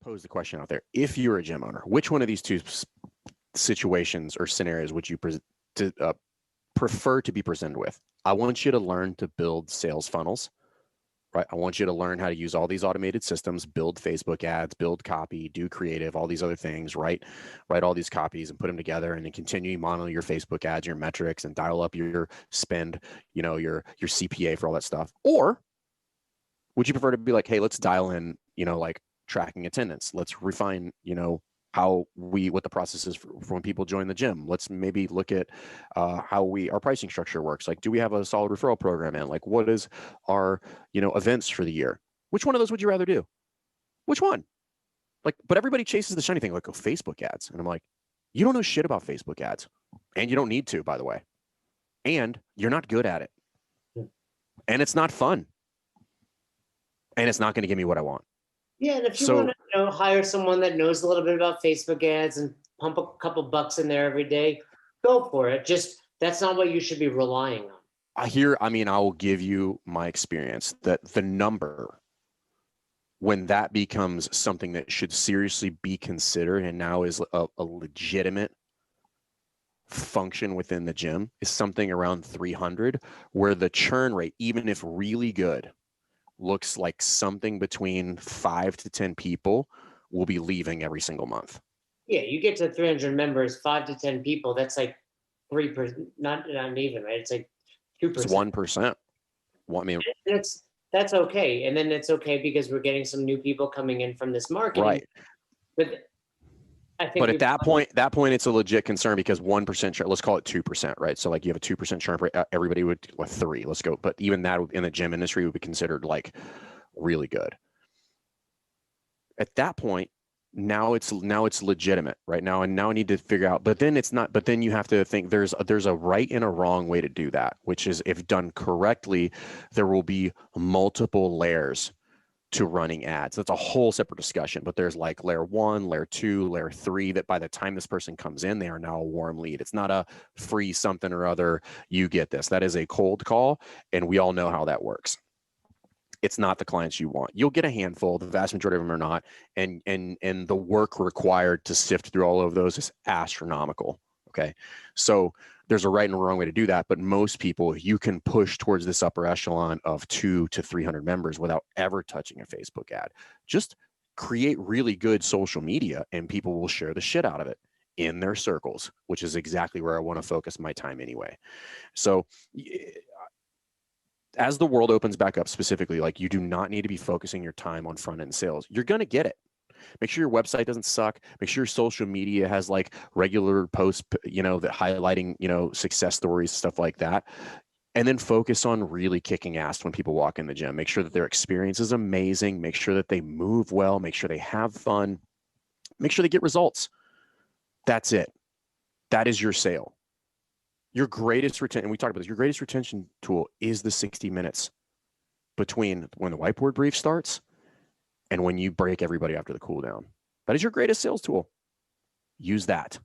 pose the question out there. If you're a gym owner, which one of these two situations or scenarios would you prefer to be presented with? I want you to learn to build sales funnels, right? I want you to learn how to use all these automated systems, build Facebook ads, build copy, do creative, all these other things, right? Write all these copies and put them together, and then continue to monitor your Facebook ads, your metrics, and dial up your spend, your CPA for all that stuff. Or would you prefer to be like, hey, let's dial in, like tracking attendance. Let's refine, what the process is for when people join the gym. Let's maybe look at how our pricing structure works. Like, do we have a solid referral program in? Like, what is our, events for the year? Which one of those would you rather do? Which one? Like, but everybody chases the shiny thing, like, Facebook ads. And I'm like, you don't know shit about Facebook ads. And you don't need to, by the way. And you're not good at it. And it's not fun. And it's not going to give me what I want. Yeah, and if you want to hire someone that knows a little bit about Facebook ads and pump a couple bucks in there every day, go for it. Just that's not what you should be relying on. I will give you my experience that the number, when that becomes something that should seriously be considered and now is a legitimate function within the gym, is something around 300, where the churn rate, even if really good, looks like something between 5 to 10 people will be leaving every single month. Yeah, you get to 300 members, 5 to 10 people. That's like 3%, not even, right? It's like 2%. It's 1%. Well, I mean, that's okay, and then it's okay because we're getting some new people coming in from this market, right? But I think, but at that point, it's a legit concern because 1% churn, let's call it 2%, right? So like you have a 2% churn rate, everybody would 3. Let's go, but even that in the gym industry would be considered like really good. At that point, now it's legitimate, right? Now I need to figure out, but then it's not. But then you have to think there's a right and a wrong way to do that, which is, if done correctly, there will be multiple layers to running ads. That's a whole separate discussion, but there's like layer 1, layer 2, layer 3, that by the time this person comes in, they are now a warm lead. It's not a free something or other, you get this. That is a cold call, and we all know how that works. It's not the clients you want. You'll get a handful, the vast majority of them are not, and the work required to sift through all of those is astronomical. Okay, so there's a right and a wrong way to do that, but most people, you can push towards this upper echelon of 200 to 300 members without ever touching a Facebook ad. Just create really good social media, and people will share the shit out of it in their circles, which is exactly where I want to focus my time anyway. So as the world opens back up, specifically, like, you do not need to be focusing your time on front end sales. You're going to get it. Make sure your website doesn't suck. Make sure your social media has like regular posts, that highlighting, success stories, stuff like that. And then focus on really kicking ass when people walk in the gym. Make sure that their experience is amazing. Make sure that they move well. Make sure they have fun. Make sure they get results. That's it. That is your sale. Your greatest retention, and we talked about this, your greatest retention tool is the 60 minutes between when the whiteboard brief starts and when you break everybody after the cool down. That is your greatest sales tool. Use that.